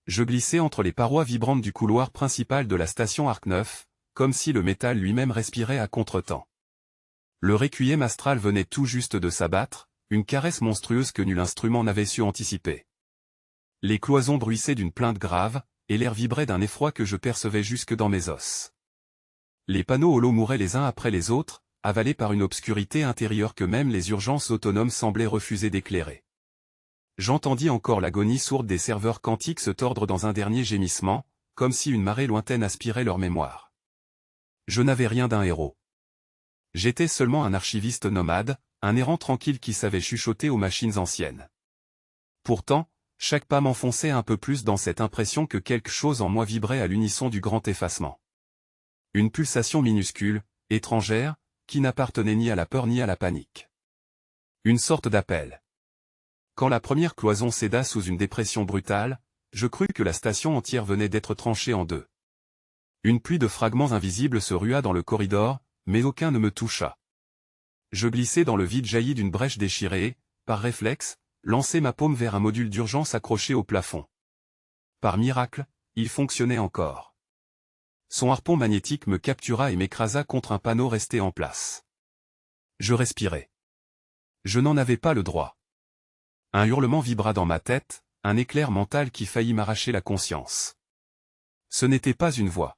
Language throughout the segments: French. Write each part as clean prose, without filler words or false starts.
Je glissais entre les parois vibrantes du couloir principal de la station Arc 9, comme si le métal lui-même respirait à contretemps. Le requiem astral venait tout juste de s'abattre, une caresse monstrueuse que nul instrument n'avait su anticiper. Les cloisons bruissaient d'une plainte grave, et l'air vibrait d'un effroi que je percevais jusque dans mes os. Les panneaux holos mouraient les uns après les autres, avalés par une obscurité intérieure que même les urgences autonomes semblaient refuser d'éclairer. J'entendis encore l'agonie sourde des serveurs quantiques se tordre dans un dernier gémissement, comme si une marée lointaine aspirait leur mémoire. Je n'avais rien d'un héros. J'étais seulement un archiviste nomade, un errant tranquille qui savait chuchoter aux machines anciennes. Pourtant, chaque pas m'enfonçait un peu plus dans cette impression que quelque chose en moi vibrait à l'unisson du grand effacement. Une pulsation minuscule, étrangère, qui n'appartenait ni à la peur ni à la panique. Une sorte d'appel. Quand la première cloison céda sous une dépression brutale, je crus que la station entière venait d'être tranchée en deux. Une pluie de fragments invisibles se rua dans le corridor, mais aucun ne me toucha. Je glissai dans le vide jailli d'une brèche déchirée et, par réflexe, lançai ma paume vers un module d'urgence accroché au plafond. Par miracle, il fonctionnait encore. Son harpon magnétique me captura et m'écrasa contre un panneau resté en place. Je respirai. Je n'en avais pas le droit. Un hurlement vibra dans ma tête, un éclair mental qui faillit m'arracher la conscience. Ce n'était pas une voix.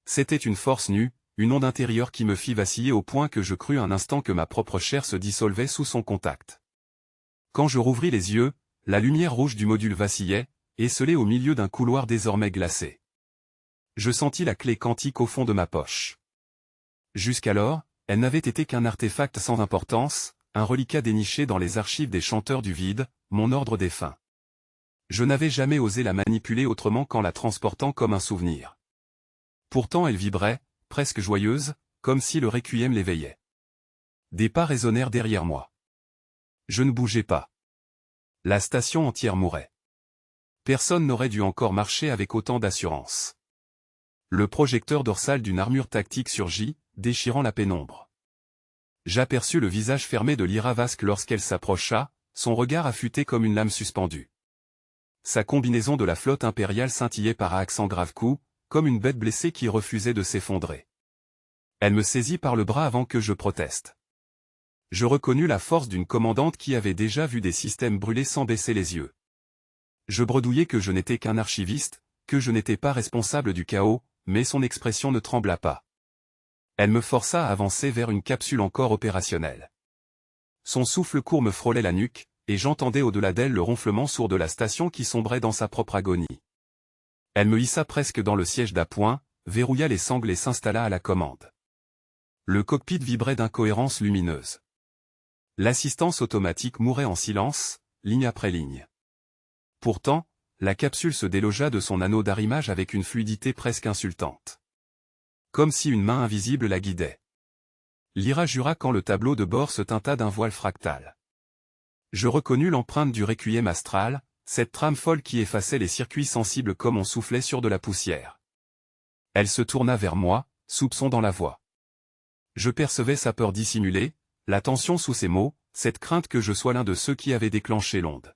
C'était une force nue, une onde intérieure qui me fit vaciller au point que je crus un instant que ma propre chair se dissolvait sous son contact. Quand je rouvris les yeux, la lumière rouge du module vacillait, esselée au milieu d'un couloir désormais glacé. Je sentis la clé quantique au fond de ma poche. Jusqu'alors, elle n'avait été qu'un artefact sans importance, un reliquat déniché dans les archives des chanteurs du vide, mon ordre défunt. Je n'avais jamais osé la manipuler autrement qu'en la transportant comme un souvenir. Pourtant elle vibrait, presque joyeuse, comme si le requiem l'éveillait. Des pas résonnèrent derrière moi. Je ne bougeais pas. La station entière mourait. Personne n'aurait dû encore marcher avec autant d'assurance. Le projecteur dorsal d'une armure tactique surgit, déchirant la pénombre. J'aperçus le visage fermé de Lyra Vasque lorsqu'elle s'approcha, son regard affûté comme une lame suspendue. Sa combinaison de la flotte impériale scintillait par accent grave coup, comme une bête blessée qui refusait de s'effondrer. Elle me saisit par le bras avant que je proteste. Je reconnus la force d'une commandante qui avait déjà vu des systèmes brûler sans baisser les yeux. Je bredouillai que je n'étais qu'un archiviste, que je n'étais pas responsable du chaos, mais son expression ne trembla pas. Elle me força à avancer vers une capsule encore opérationnelle. Son souffle court me frôlait la nuque, et j'entendais au-delà d'elle le ronflement sourd de la station qui sombrait dans sa propre agonie. Elle me hissa presque dans le siège d'appoint, verrouilla les sangles et s'installa à la commande. Le cockpit vibrait d'incohérences lumineuses. L'assistance automatique mourait en silence, ligne après ligne. Pourtant, la capsule se délogea de son anneau d'arrimage avec une fluidité presque insultante. Comme si une main invisible la guidait. Lyra jura quand le tableau de bord se teinta d'un voile fractal. Je reconnus l'empreinte du requiem astral, cette trame folle qui effaçait les circuits sensibles comme on soufflait sur de la poussière. Elle se tourna vers moi, soupçon dans la voix. Je percevais sa peur dissimulée, la tension sous ses mots, cette crainte que je sois l'un de ceux qui avaient déclenché l'onde.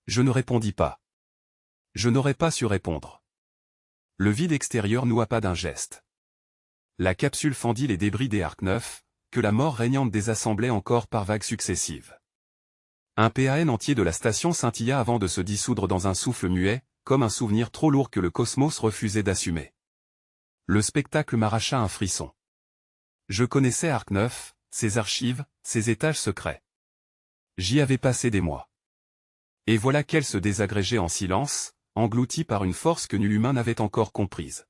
Je ne répondis pas. Je n'aurais pas su répondre. Le vide extérieur noua pas d'un geste. La capsule fendit les débris des Arc 9, que la mort régnante désassemblait encore par vagues successives. Un PAN entier de la station scintilla avant de se dissoudre dans un souffle muet, comme un souvenir trop lourd que le cosmos refusait d'assumer. Le spectacle m'arracha un frisson. Je connaissais Arc 9, ses archives, ses étages secrets. J'y avais passé des mois. Et voilà qu'elle se désagrégeait en silence, engloutie par une force que nul humain n'avait encore comprise.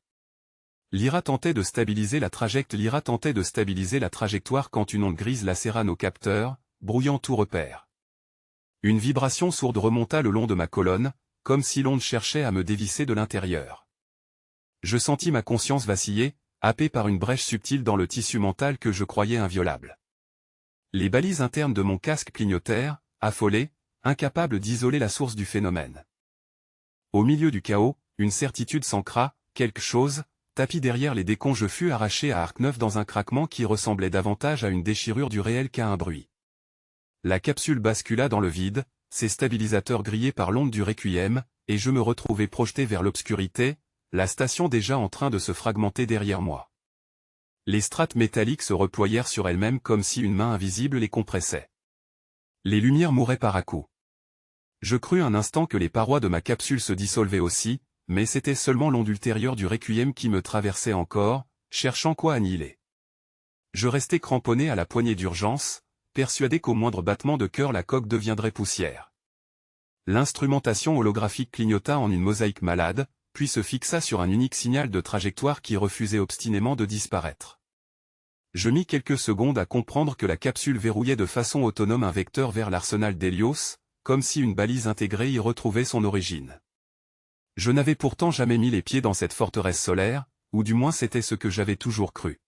Lyra tentait de stabiliser la trajectoire quand une onde grise lacéra nos capteurs, brouillant tout repère. Une vibration sourde remonta le long de ma colonne, comme si l'onde cherchait à me dévisser de l'intérieur. Je sentis ma conscience vaciller, happée par une brèche subtile dans le tissu mental que je croyais inviolable. Les balises internes de mon casque clignotèrent, affolées, incapables d'isoler la source du phénomène. Au milieu du chaos, une certitude s'ancra, quelque chose, tapis derrière les décombres. Je fus arraché à Arc 9 dans un craquement qui ressemblait davantage à une déchirure du réel qu'à un bruit. La capsule bascula dans le vide, ses stabilisateurs grillés par l'onde du requiem, et je me retrouvais projeté vers l'obscurité, la station déjà en train de se fragmenter derrière moi. Les strates métalliques se reployèrent sur elles-mêmes comme si une main invisible les compressait. Les lumières mouraient par à-coups. Je crus un instant que les parois de ma capsule se dissolvaient aussi, mais c'était seulement l'onde ultérieure du requiem qui me traversait encore, cherchant quoi annihiler. Je restais cramponné à la poignée d'urgence, persuadé qu'au moindre battement de cœur la coque deviendrait poussière. L'instrumentation holographique clignota en une mosaïque malade, puis se fixa sur un unique signal de trajectoire qui refusait obstinément de disparaître. Je mis quelques secondes à comprendre que la capsule verrouillait de façon autonome un vecteur vers l'arsenal d'Hélios, comme si une balise intégrée y retrouvait son origine. Je n'avais pourtant jamais mis les pieds dans cette forteresse solaire, ou du moins c'était ce que j'avais toujours cru.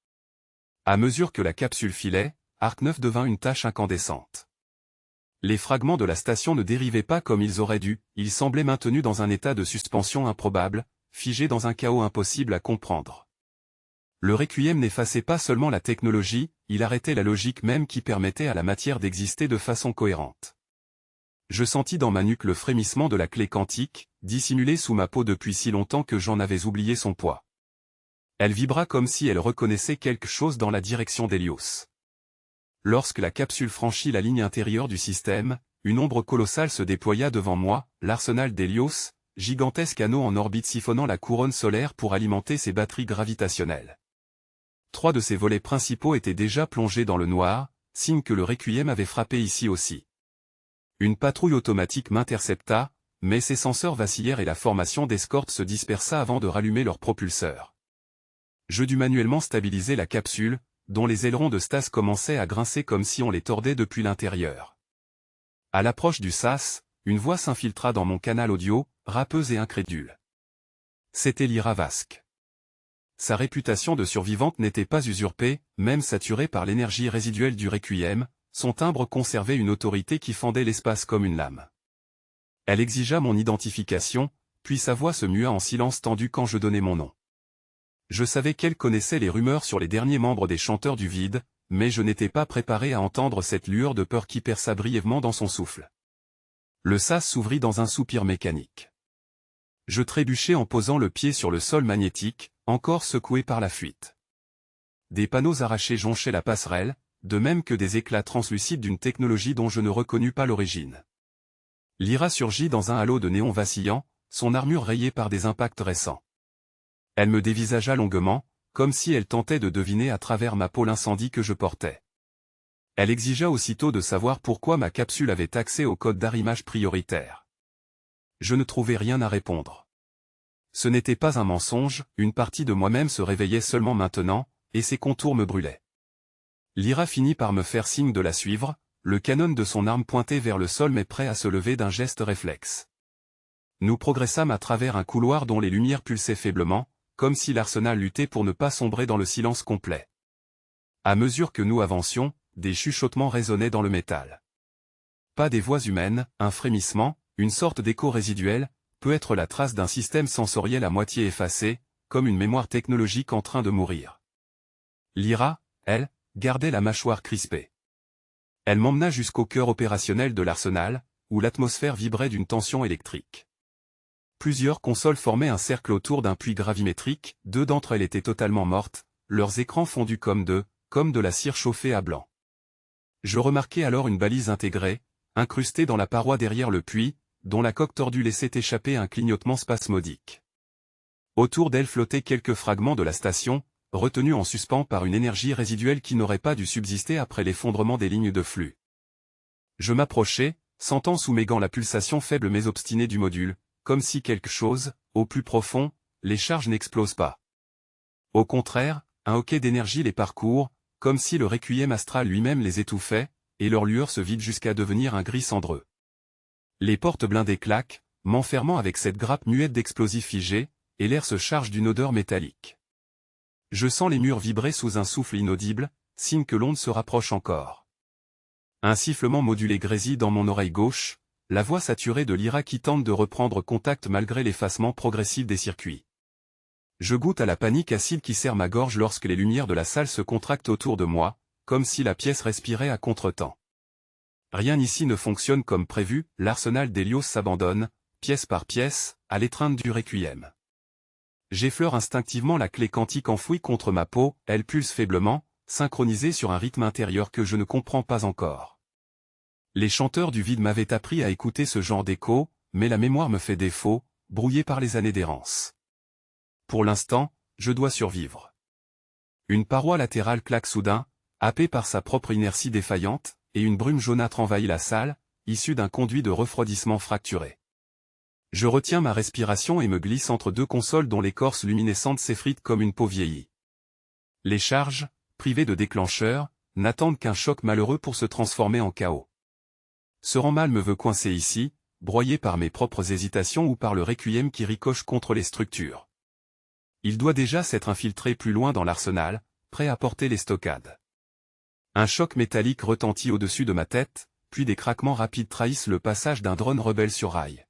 À mesure que la capsule filait, Arc 9 devint une tache incandescente. Les fragments de la station ne dérivaient pas comme ils auraient dû, ils semblaient maintenus dans un état de suspension improbable, figés dans un chaos impossible à comprendre. Le requiem n'effaçait pas seulement la technologie, il arrêtait la logique même qui permettait à la matière d'exister de façon cohérente. Je sentis dans ma nuque le frémissement de la clé quantique, dissimulée sous ma peau depuis si longtemps que j'en avais oublié son poids. Elle vibra comme si elle reconnaissait quelque chose dans la direction d'Hélios. Lorsque la capsule franchit la ligne intérieure du système, une ombre colossale se déploya devant moi, l'arsenal d'Hélios, gigantesque anneau en orbite siphonnant la couronne solaire pour alimenter ses batteries gravitationnelles. 3 de ses volets principaux étaient déjà plongés dans le noir, signe que le requiem avait frappé ici aussi. Une patrouille automatique m'intercepta, mais ses senseurs vacillèrent et la formation d'escorte se dispersa avant de rallumer leurs propulseurs. Je dus manuellement stabiliser la capsule, dont les ailerons de Stas commençaient à grincer comme si on les tordait depuis l'intérieur. À l'approche du sas, une voix s'infiltra dans mon canal audio, râpeuse et incrédule. C'était Lyra Vasque. Sa réputation de survivante n'était pas usurpée, même saturée par l'énergie résiduelle du requiem, son timbre conservait une autorité qui fendait l'espace comme une lame. Elle exigea mon identification, puis sa voix se mua en silence tendu quand je donnai mon nom. Je savais qu'elle connaissait les rumeurs sur les derniers membres des Chanteurs du Vide, mais je n'étais pas préparé à entendre cette lueur de peur qui perça brièvement dans son souffle. Le sas s'ouvrit dans un soupir mécanique. Je trébuchai en posant le pied sur le sol magnétique, encore secoué par la fuite. Des panneaux arrachés jonchaient la passerelle, de même que des éclats translucides d'une technologie dont je ne reconnus pas l'origine. Lyra surgit dans un halo de néon vacillant, son armure rayée par des impacts récents. Elle me dévisagea longuement, comme si elle tentait de deviner à travers ma peau l'incendie que je portais. Elle exigea aussitôt de savoir pourquoi ma capsule avait accès au code d'arrimage prioritaire. Je ne trouvai rien à répondre. Ce n'était pas un mensonge, une partie de moi-même se réveillait seulement maintenant, et ses contours me brûlaient. Lyra finit par me faire signe de la suivre, le canon de son arme pointé vers le sol mais prêt à se lever d'un geste réflexe. Nous progressâmes à travers un couloir dont les lumières pulsaient faiblement, comme si l'arsenal luttait pour ne pas sombrer dans le silence complet. À mesure que nous avancions, des chuchotements résonnaient dans le métal. Pas des voix humaines, un frémissement, une sorte d'écho résiduel, peut être la trace d'un système sensoriel à moitié effacé, comme une mémoire technologique en train de mourir. Lyra, elle, gardait la mâchoire crispée. Elle m'emmena jusqu'au cœur opérationnel de l'arsenal, où l'atmosphère vibrait d'une tension électrique. Plusieurs consoles formaient un cercle autour d'un puits gravimétrique, 2 d'entre elles étaient totalement mortes, leurs écrans fondus comme de la cire chauffée à blanc. Je remarquai alors une balise intégrée, incrustée dans la paroi derrière le puits, dont la coque tordue laissait échapper un clignotement spasmodique. Autour d'elle flottaient quelques fragments de la station, retenus en suspens par une énergie résiduelle qui n'aurait pas dû subsister après l'effondrement des lignes de flux. Je m'approchai, sentant sous mes gants la pulsation faible mais obstinée du module, comme si quelque chose, au plus profond, les charges n'explosent pas. Au contraire, un hoquet d'énergie les parcourt, comme si le requiem astral lui-même les étouffait, et leur lueur se vide jusqu'à devenir un gris cendreux. Les portes blindées claquent, m'enfermant avec cette grappe muette d'explosifs figés, et l'air se charge d'une odeur métallique. Je sens les murs vibrer sous un souffle inaudible, signe que l'onde se rapproche encore. Un sifflement modulé grésille dans mon oreille gauche, la voix saturée de Lyra qui tente de reprendre contact malgré l'effacement progressif des circuits. Je goûte à la panique acide qui serre ma gorge lorsque les lumières de la salle se contractent autour de moi, comme si la pièce respirait à contretemps. Rien ici ne fonctionne comme prévu, l'arsenal d'Hélios s'abandonne, pièce par pièce, à l'étreinte du requiem. J'effleure instinctivement la clé quantique enfouie contre ma peau, elle pulse faiblement, synchronisée sur un rythme intérieur que je ne comprends pas encore. Les chanteurs du vide m'avaient appris à écouter ce genre d'écho, mais la mémoire me fait défaut, brouillée par les années d'errance. Pour l'instant, je dois survivre. Une paroi latérale claque soudain, happée par sa propre inertie défaillante, et une brume jaunâtre envahit la salle, issue d'un conduit de refroidissement fracturé. Je retiens ma respiration et me glisse entre deux consoles dont l'écorce luminescente s'effrite comme une peau vieillie. Les charges, privées de déclencheur, n'attendent qu'un choc malheureux pour se transformer en chaos. Ce rang mal me veut coincer ici, broyé par mes propres hésitations ou par le requiem qui ricoche contre les structures. Il doit déjà s'être infiltré plus loin dans l'arsenal, prêt à porter les stockades. Un choc métallique retentit au-dessus de ma tête, puis des craquements rapides trahissent le passage d'un drone rebelle sur rail.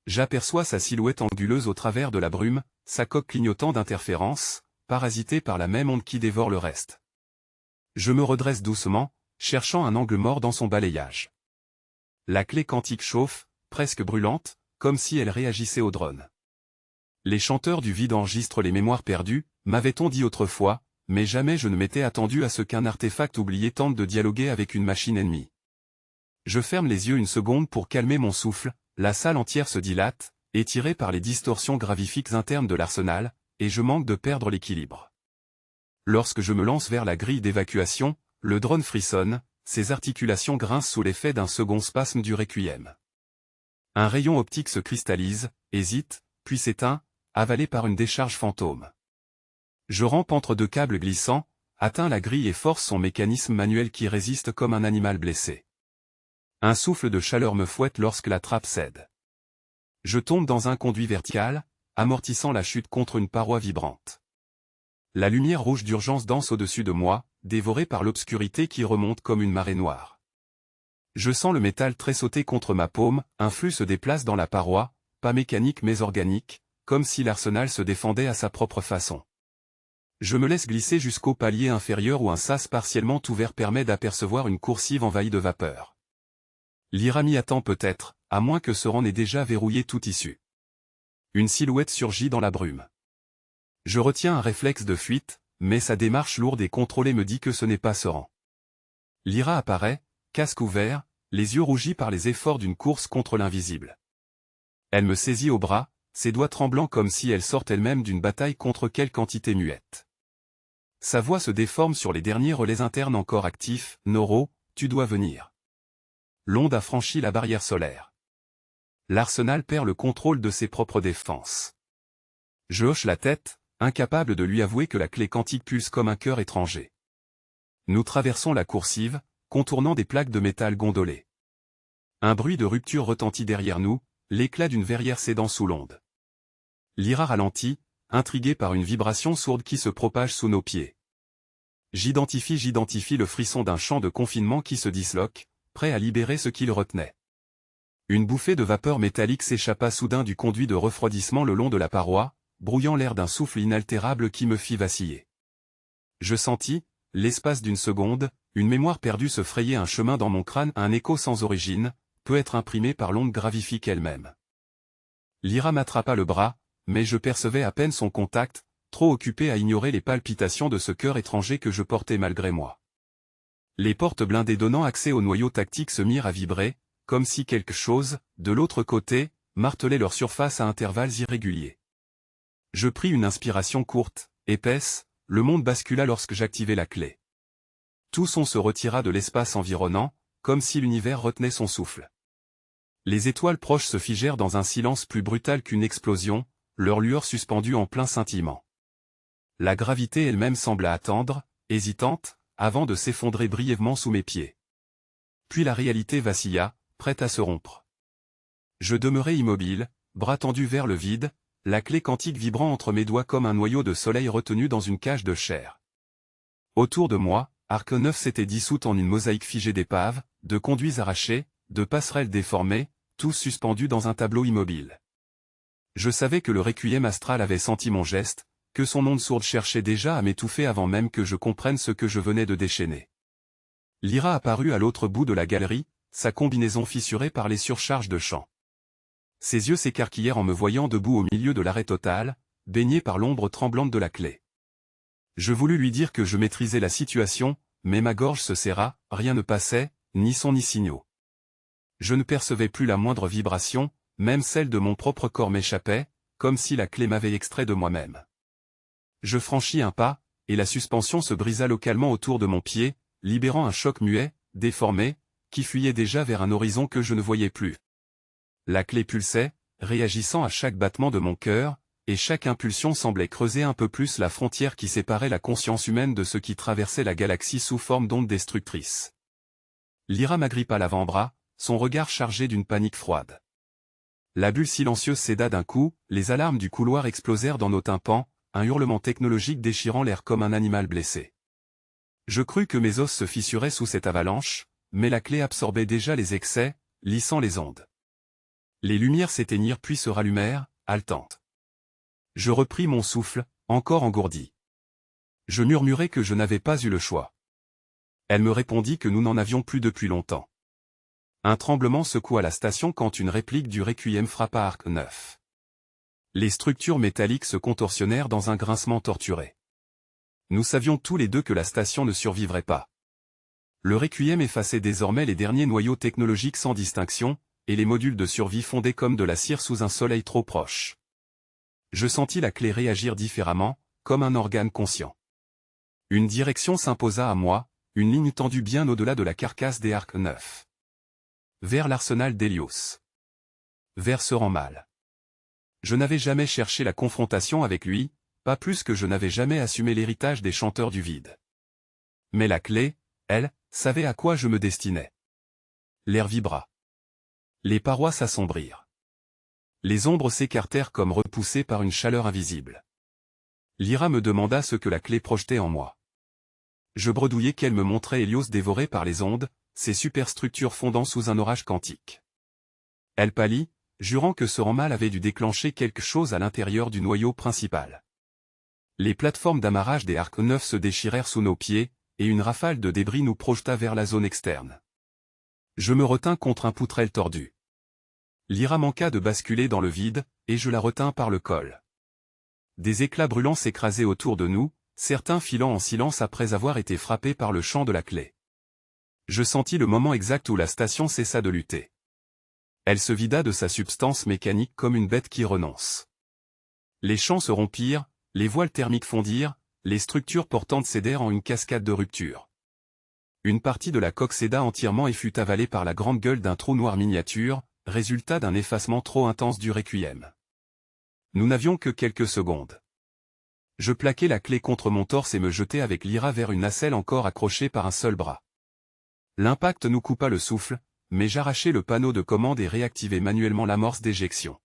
J'aperçois sa silhouette anguleuse au travers de la brume, sa coque clignotant d'interférences, parasitée par la même onde qui dévore le reste. Je me redresse doucement, cherchant un angle mort dans son balayage. La clé quantique chauffe, presque brûlante, comme si elle réagissait au drone. Les chanteurs du vide enregistrent les mémoires perdues, m'avait-on dit autrefois, mais jamais je ne m'étais attendu à ce qu'un artefact oublié tente de dialoguer avec une machine ennemie. Je ferme les yeux une seconde pour calmer mon souffle, la salle entière se dilate, étirée par les distorsions gravifiques internes de l'arsenal, et je manque de perdre l'équilibre. Lorsque je me lance vers la grille d'évacuation, le drone frissonne, ses articulations grincent sous l'effet d'un second spasme du requiem. Un rayon optique se cristallise, hésite, puis s'éteint, avalé par une décharge fantôme. Je rampe entre deux câbles glissants, atteins la grille et force son mécanisme manuel qui résiste comme un animal blessé. Un souffle de chaleur me fouette lorsque la trappe cède. Je tombe dans un conduit vertical, amortissant la chute contre une paroi vibrante. La lumière rouge d'urgence danse au-dessus de moi, dévorée par l'obscurité qui remonte comme une marée noire. Je sens le métal tressauter contre ma paume, un flux se déplace dans la paroi, pas mécanique mais organique, comme si l'arsenal se défendait à sa propre façon. Je me laisse glisser jusqu'au palier inférieur où un sas partiellement ouvert permet d'apercevoir une coursive envahie de vapeur. Lyra m'y attend peut-être, à moins que ce rang n'ait déjà verrouillé toute issue. Une silhouette surgit dans la brume. Je retiens un réflexe de fuite, mais sa démarche lourde et contrôlée me dit que ce n'est pas ce rang. Lyra apparaît, casque ouvert, les yeux rougis par les efforts d'une course contre l'invisible. Elle me saisit au bras, ses doigts tremblants comme si elle sortait elle-même d'une bataille contre quelque entité muette. Sa voix se déforme sur les derniers relais internes encore actifs, « Noro, tu dois venir. » L'onde a franchi la barrière solaire. L'arsenal perd le contrôle de ses propres défenses. Je hoche la tête, incapable de lui avouer que la clé quantique pulse comme un cœur étranger. Nous traversons la coursive, contournant des plaques de métal gondolées. Un bruit de rupture retentit derrière nous, l'éclat d'une verrière cédant sous l'onde. Lyra ralentit, intriguée par une vibration sourde qui se propage sous nos pieds. J'identifie le frisson d'un champ de confinement qui se disloque, prêt à libérer ce qui le retenait. Une bouffée de vapeur métallique s'échappa soudain du conduit de refroidissement le long de la paroi, brouillant l'air d'un souffle inaltérable qui me fit vaciller. Je sentis, l'espace d'une seconde, une mémoire perdue se frayer un chemin dans mon crâne, un écho sans origine, peut être imprimé par l'onde gravifique elle-même. Lyra m'attrapa le bras, mais je percevais à peine son contact, trop occupé à ignorer les palpitations de ce cœur étranger que je portais malgré moi. Les portes blindées donnant accès au noyau tactique se mirent à vibrer, comme si quelque chose, de l'autre côté, martelait leur surface à intervalles irréguliers. Je pris une inspiration courte, épaisse, le monde bascula lorsque j'activai la clé. Tout son se retira de l'espace environnant, comme si l'univers retenait son souffle. Les étoiles proches se figèrent dans un silence plus brutal qu'une explosion, leur lueur suspendue en plein scintillement. La gravité elle-même sembla attendre, hésitante, avant de s'effondrer brièvement sous mes pieds. Puis la réalité vacilla, prête à se rompre. Je demeurai immobile, bras tendus vers le vide, la clé quantique vibrant entre mes doigts comme un noyau de soleil retenu dans une cage de chair. Autour de moi, Arc 9 s'était dissoute en une mosaïque figée d'épaves, de conduits arrachés, de passerelles déformées, tous suspendus dans un tableau immobile. Je savais que le requiem astral avait senti mon geste, que son onde sourde cherchait déjà à m'étouffer avant même que je comprenne ce que je venais de déchaîner. Lyra apparut à l'autre bout de la galerie, sa combinaison fissurée par les surcharges de champ. Ses yeux s'écarquillèrent en me voyant debout au milieu de l'arrêt total, baigné par l'ombre tremblante de la clé. Je voulus lui dire que je maîtrisais la situation, mais ma gorge se serra, rien ne passait, ni son ni signaux. Je ne percevais plus la moindre vibration, même celle de mon propre corps m'échappait, comme si la clé m'avait extrait de moi-même. Je franchis un pas, et la suspension se brisa localement autour de mon pied, libérant un choc muet, déformé, qui fuyait déjà vers un horizon que je ne voyais plus. La clé pulsait, réagissant à chaque battement de mon cœur, et chaque impulsion semblait creuser un peu plus la frontière qui séparait la conscience humaine de ce qui traversait la galaxie sous forme d'ondes destructrices. Lyra m'agrippa l'avant-bras, son regard chargé d'une panique froide. La bulle silencieuse céda d'un coup, les alarmes du couloir explosèrent dans nos tympans, un hurlement technologique déchirant l'air comme un animal blessé. Je crus que mes os se fissuraient sous cette avalanche, mais la clé absorbait déjà les excès, lissant les ondes. Les lumières s'éteignirent puis se rallumèrent, haletantes. Je repris mon souffle, encore engourdi. Je murmurai que je n'avais pas eu le choix. Elle me répondit que nous n'en avions plus depuis longtemps. Un tremblement secoua la station quand une réplique du Requiem frappa Arc 9. Les structures métalliques se contorsionnèrent dans un grincement torturé. Nous savions tous les deux que la station ne survivrait pas. Le Requiem effaçait désormais les derniers noyaux technologiques sans distinction, et les modules de survie fondaient comme de la cire sous un soleil trop proche. Je sentis la clé réagir différemment, comme un organe conscient. Une direction s'imposa à moi, une ligne tendue bien au-delà de la carcasse des Arc 9. Vers l'arsenal d'Hélios. Vers ce rang mal. Je n'avais jamais cherché la confrontation avec lui, pas plus que je n'avais jamais assumé l'héritage des chanteurs du vide. Mais la clé, elle, savait à quoi je me destinais. L'air vibra. Les parois s'assombrirent. Les ombres s'écartèrent comme repoussées par une chaleur invisible. Lyra me demanda ce que la clé projetait en moi. Je bredouillai qu'elle me montrait Hélios dévoré par les ondes, ses superstructures fondant sous un orage quantique. Elle pâlit, jurant que ce rang mal avait dû déclencher quelque chose à l'intérieur du noyau principal. Les plateformes d'amarrage des Arc 9 se déchirèrent sous nos pieds, et une rafale de débris nous projeta vers la zone externe. Je me retins contre un poutrelle tordu. Lyra manqua de basculer dans le vide, et je la retins par le col. Des éclats brûlants s'écrasaient autour de nous, certains filant en silence après avoir été frappés par le champ de la clé. Je sentis le moment exact où la station cessa de lutter. Elle se vida de sa substance mécanique comme une bête qui renonce. Les champs se rompirent, les voiles thermiques fondirent, les structures portantes cédèrent en une cascade de ruptures. Une partie de la coque céda entièrement et fut avalée par la grande gueule d'un trou noir miniature, résultat d'un effacement trop intense du Requiem. Nous n'avions que quelques secondes. Je plaquai la clé contre mon torse et me jetai avec Lyra vers une nacelle encore accrochée par un seul bras. L'impact nous coupa le souffle, mais j'arrachai le panneau de commande et réactivai manuellement l'amorce d'éjection.